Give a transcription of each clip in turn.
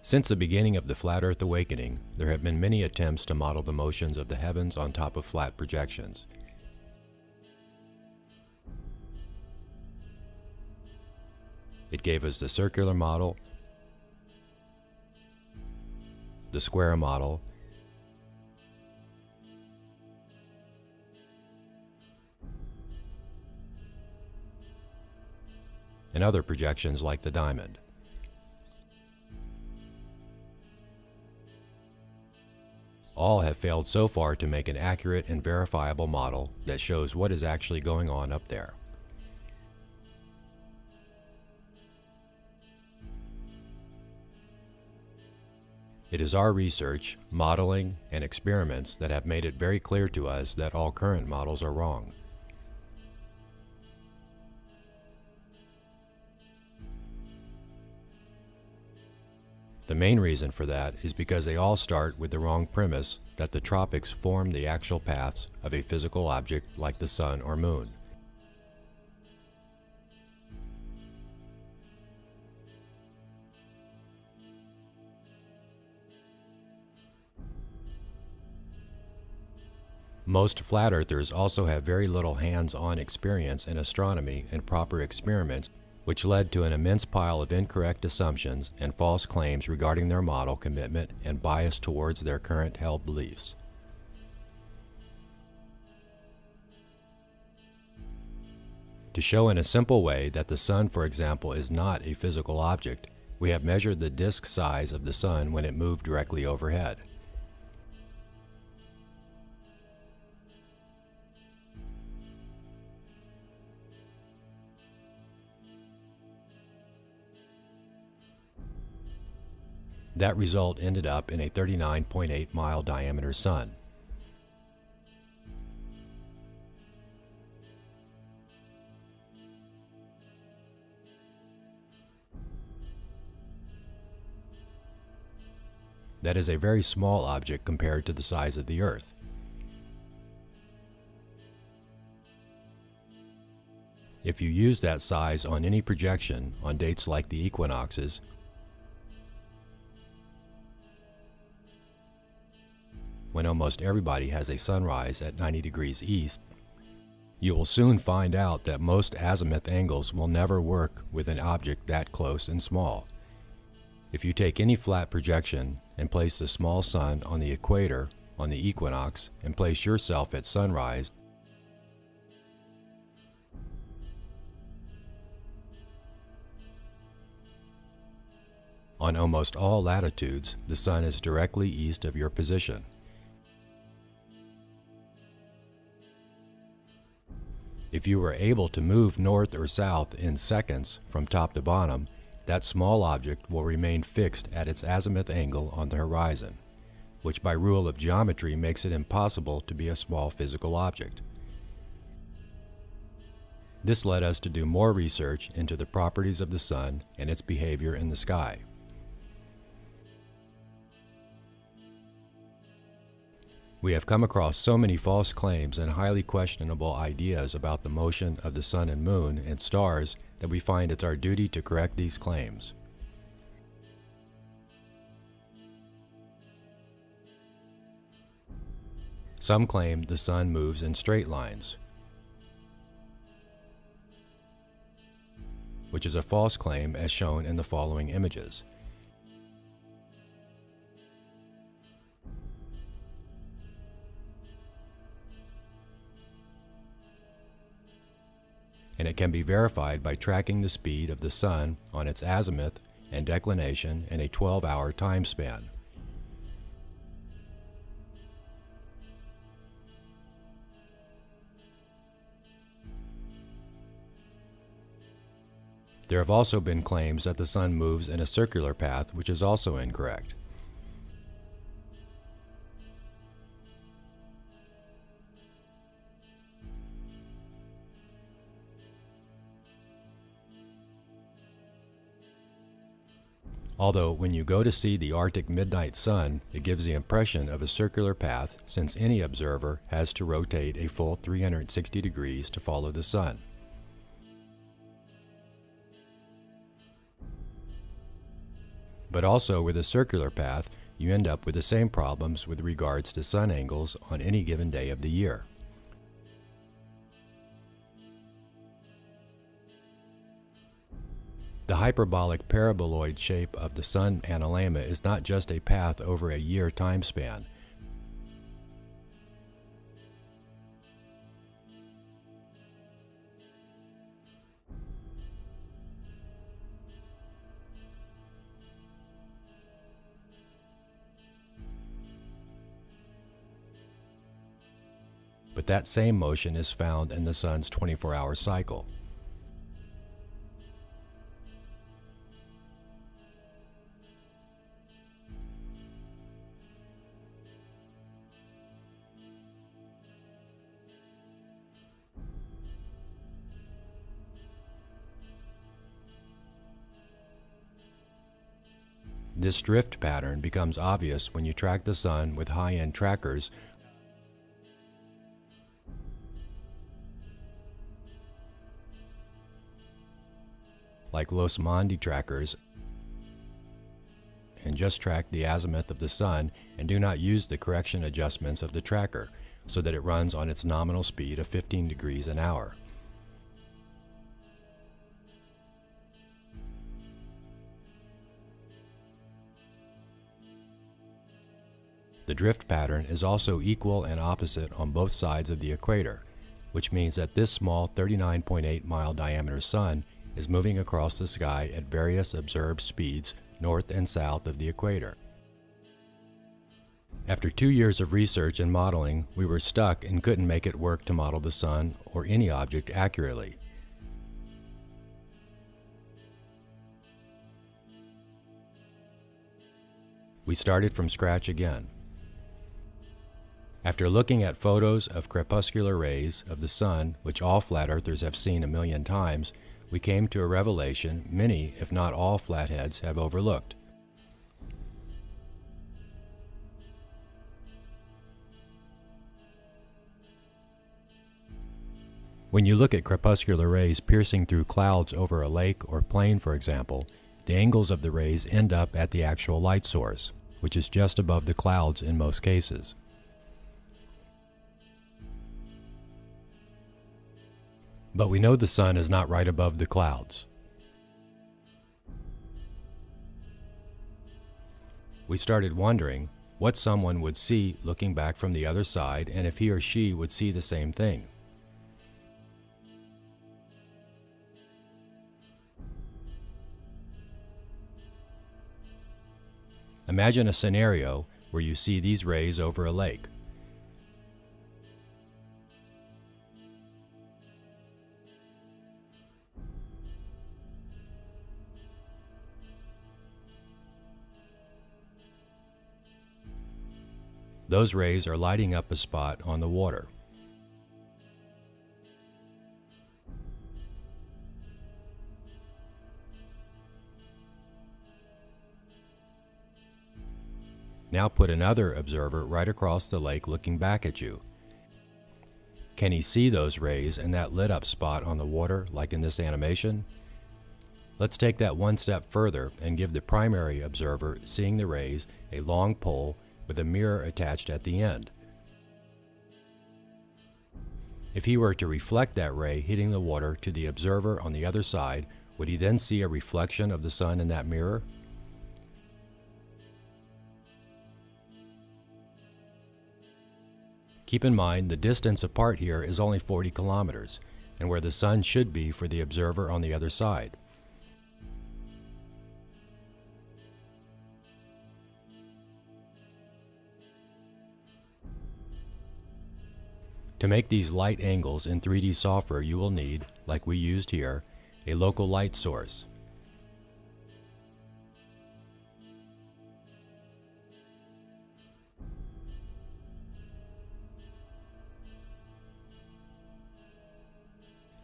Since the beginning of the Flat Earth awakening, there have been many attempts to model the motions of the heavens on top of flat projections. It gave us the circular model, the square model, and other projections like the diamond. All have failed so far to make an accurate and verifiable model that shows what is actually going on up there. It is our research, modeling, and experiments that have made it very clear to us that all current models are wrong. The main reason for that is because they all start with the wrong premise that the tropics form the actual paths of a physical object like the sun or moon. Most flat earthers also have very little hands-on experience in astronomy and proper experiments, which led to an immense pile of incorrect assumptions and false claims regarding their model commitment and bias towards their current held beliefs. To show in a simple way that the sun, for example, is not a physical object, we have measured the disk size of the sun when it moved directly overhead. That result ended up in a 39.8 mile diameter sun. That is a very small object compared to the size of the Earth. If you use that size on any projection on dates like the equinoxes, when almost everybody has a sunrise at 90 degrees east, you will soon find out that most azimuth angles will never work with an object that close and small. If you take any flat projection and place the small sun on the equator on the equinox and place yourself at sunrise, on almost all latitudes, the sun is directly east of your position. If you were able to move north or south in seconds from top to bottom, that small object will remain fixed at its azimuth angle on the horizon, which by rule of geometry makes it impossible to be a small physical object. This led us to do more research into the properties of the sun and its behavior in the sky. We have come across so many false claims and highly questionable ideas about the motion of the sun and moon and stars that we find it's our duty to correct these claims. Some claim the sun moves in straight lines, which is a false claim as shown in the following images. And it can be verified by tracking the speed of the sun on its azimuth and declination in a 12-hour time span. There have also been claims that the sun moves in a circular path, which is also incorrect. Although when you go to see the Arctic midnight sun, it gives the impression of a circular path since any observer has to rotate a full 360 degrees to follow the sun. But also with a circular path, you end up with the same problems with regards to sun angles on any given day of the year. The hyperbolic paraboloid shape of the sun analemma is not just a path over a year time span. But that same motion is found in the sun's 24-hour cycle. This drift pattern becomes obvious when you track the sun with high-end trackers like Losmandy trackers, and just track the azimuth of the sun and do not use the correction adjustments of the tracker so that it runs on its nominal speed of 15 degrees an hour. The drift pattern is also equal and opposite on both sides of the equator, which means that this small 39.8 mile diameter sun is moving across the sky at various observed speeds north and south of the equator. After 2 years of research and modeling, we were stuck and couldn't make it work to model the sun or any object accurately. We started from scratch again. After looking at photos of crepuscular rays of the sun, which all flat earthers have seen a million times, we came to a revelation many, if not all, flatheads have overlooked. When you look at crepuscular rays piercing through clouds over a lake or plain, for example, the angles of the rays end up at the actual light source, which is just above the clouds in most cases. But we know the sun is not right above the clouds. We started wondering what someone would see looking back from the other side and if he or she would see the same thing. Imagine a scenario where you see these rays over a lake. Those rays are lighting up a spot on the water. Now put another observer right across the lake looking back at you. Can he see those rays in that lit up spot on the water like in this animation? Let's take that one step further and give the primary observer seeing the rays a long pole with a mirror attached at the end. If he were to reflect that ray hitting the water to the observer on the other side, would he then see a reflection of the sun in that mirror? Keep in mind the distance apart here is only 40 kilometers, and where the sun should be for the observer on the other side. To make these light angles in 3D software, you will need, like we used here, a local light source.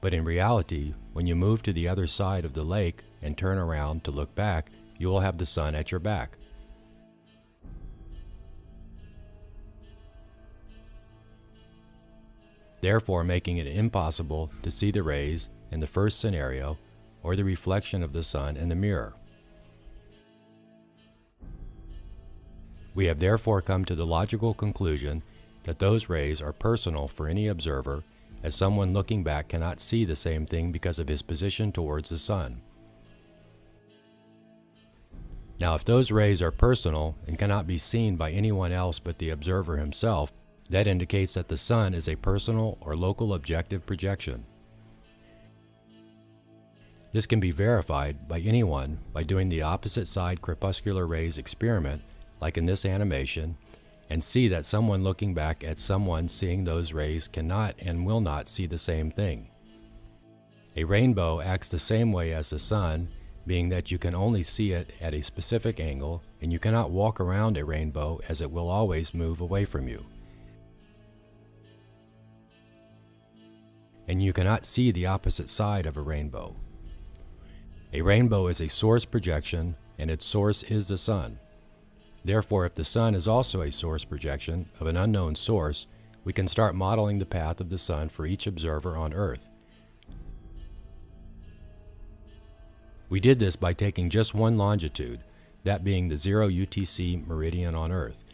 But in reality, when you move to the other side of the lake and turn around to look back, you will have the sun at your back. Therefore making it impossible to see the rays in the first scenario or the reflection of the sun in the mirror. We have therefore come to the logical conclusion that those rays are personal for any observer, as someone looking back cannot see the same thing because of his position towards the sun. Now, if those rays are personal and cannot be seen by anyone else but the observer himself, that indicates that the sun is a personal or local objective projection. This can be verified by anyone by doing the opposite side crepuscular rays experiment, like in this animation, and see that someone looking back at someone seeing those rays cannot and will not see the same thing. A rainbow acts the same way as the sun, being that you can only see it at a specific angle, and you cannot walk around a rainbow as it will always move away from you. And you cannot see the opposite side of a rainbow. A rainbow is a source projection, and its source is the sun. Therefore, if the sun is also a source projection of an unknown source, we can start modeling the path of the sun for each observer on Earth. We did this by taking just one longitude, that being the 0 UTC meridian on Earth.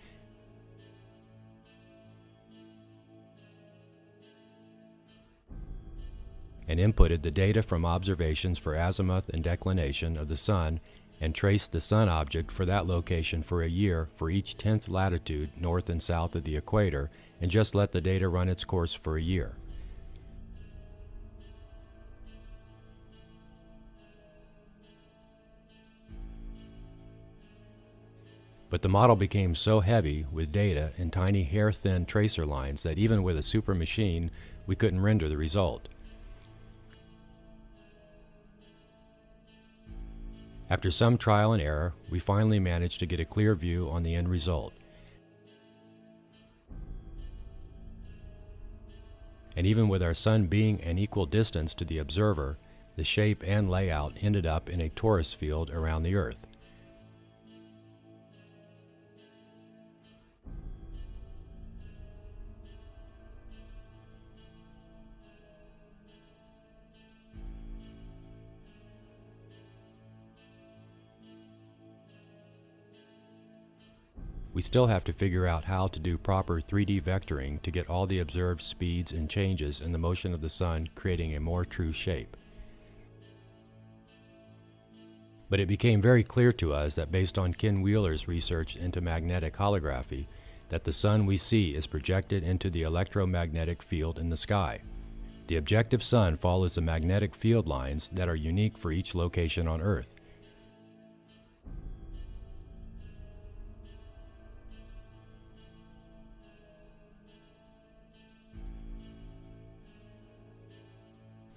And inputted the data from observations for azimuth and declination of the sun and traced the sun object for that location for a year for each 10th latitude north and south of the equator, and just let the data run its course for a year. But the model became so heavy with data and tiny hair-thin tracer lines that even with a super machine, we couldn't render the result. After some trial and error, we finally managed to get a clear view on the end result. And even with our sun being an equal distance to the observer, the shape and layout ended up in a torus field around the Earth. We still have to figure out how to do proper 3D vectoring to get all the observed speeds and changes in the motion of the sun, creating a more true shape. But it became very clear to us that based on Ken Wheeler's research into magnetic holography, that the sun we see is projected into the electromagnetic field in the sky. The objective sun follows the magnetic field lines that are unique for each location on Earth.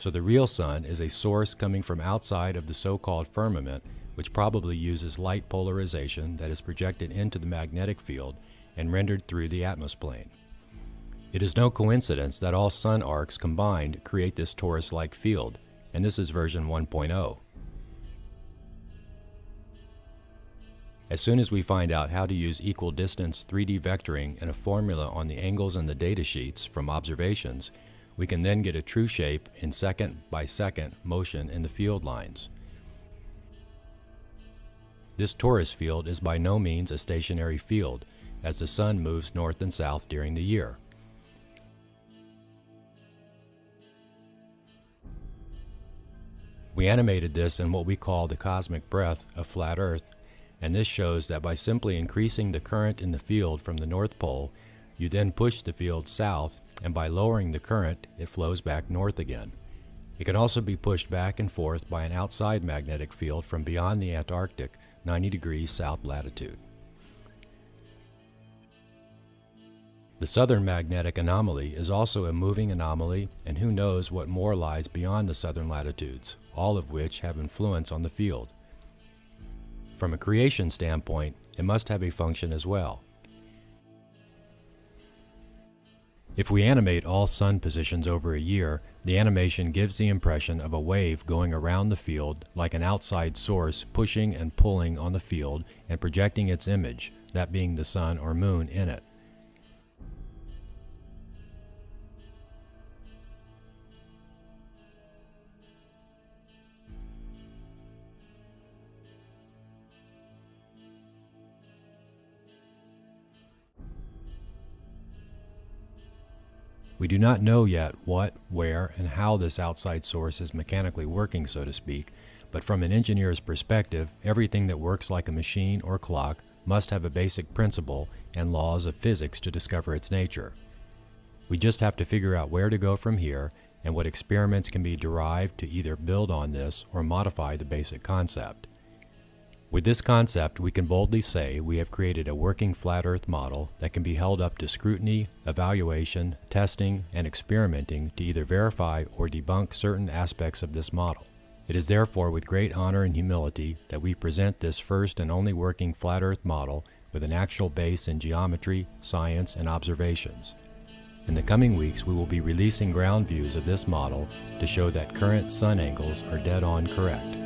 So the real sun is a source coming from outside of the so-called firmament, which probably uses light polarization that is projected into the magnetic field and rendered through the atmosphere. It is no coincidence that all sun arcs combined create this torus-like field, and this is version 1.0. As soon as we find out how to use equal distance 3D vectoring and a formula on the angles in the data sheets from observations, we can then get a true shape in second-by-second motion in the field lines. This torus field is by no means a stationary field, as the sun moves north and south during the year. We animated this in what we call the cosmic breath of flat Earth, and this shows that by simply increasing the current in the field from the North Pole, you then push the field south, and by lowering the current, it flows back north again. It can also be pushed back and forth by an outside magnetic field from beyond the Antarctic, 90 degrees south latitude. The southern magnetic anomaly is also a moving anomaly, and who knows what more lies beyond the southern latitudes, all of which have influence on the field. From a creation standpoint, it must have a function as well. If we animate all sun positions over a year, the animation gives the impression of a wave going around the field like an outside source pushing and pulling on the field and projecting its image, that being the sun or moon, in it. We do not know yet what, where, and how this outside source is mechanically working, so to speak, but from an engineer's perspective, everything that works like a machine or clock must have a basic principle and laws of physics to discover its nature. We just have to figure out where to go from here and what experiments can be derived to either build on this or modify the basic concept. With this concept, we can boldly say we have created a working flat Earth model that can be held up to scrutiny, evaluation, testing, and experimenting to either verify or debunk certain aspects of this model. It is therefore with great honor and humility that we present this first and only working flat Earth model with an actual base in geometry, science, and observations. In the coming weeks, we will be releasing ground views of this model to show that current sun angles are dead on correct.